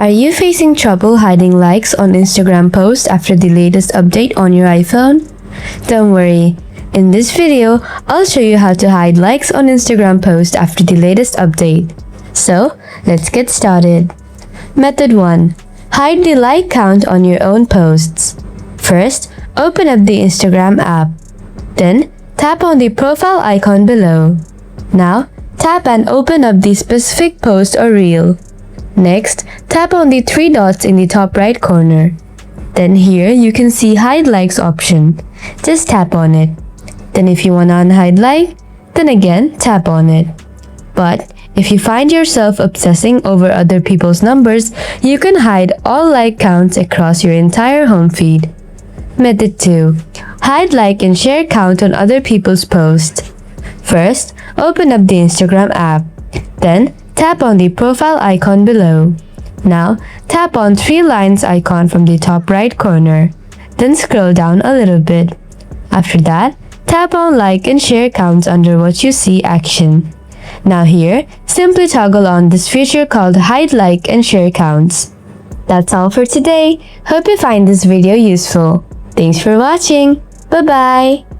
Are you facing trouble hiding likes on Instagram posts after the latest update on your iPhone? Don't worry. In this video, I'll show you how to hide likes on Instagram posts after the latest update. So, let's get started. Method 1. Hide the like count on your own posts. First, open up the Instagram app. Then, tap on the profile icon below. Now, tap and open up the specific post or reel. Next, tap on the three dots in the top right corner. Then here you can see Hide Likes option. Just tap on it. Then if you wanna unhide like, then again tap on it. But if you find yourself obsessing over other people's numbers, you can hide all like counts across your entire home feed. Method 2. Hide like and share count on other people's posts. First, open up the Instagram app. Then, tap on the profile icon below. Now, tap on three lines icon from the top right corner. Then scroll down a little bit. After that, tap on like and share counts under what you see action. Now here, simply toggle on this feature called Hide Like and Share Counts. That's all for today. Hope you find this video useful. Thanks for watching. Bye-bye.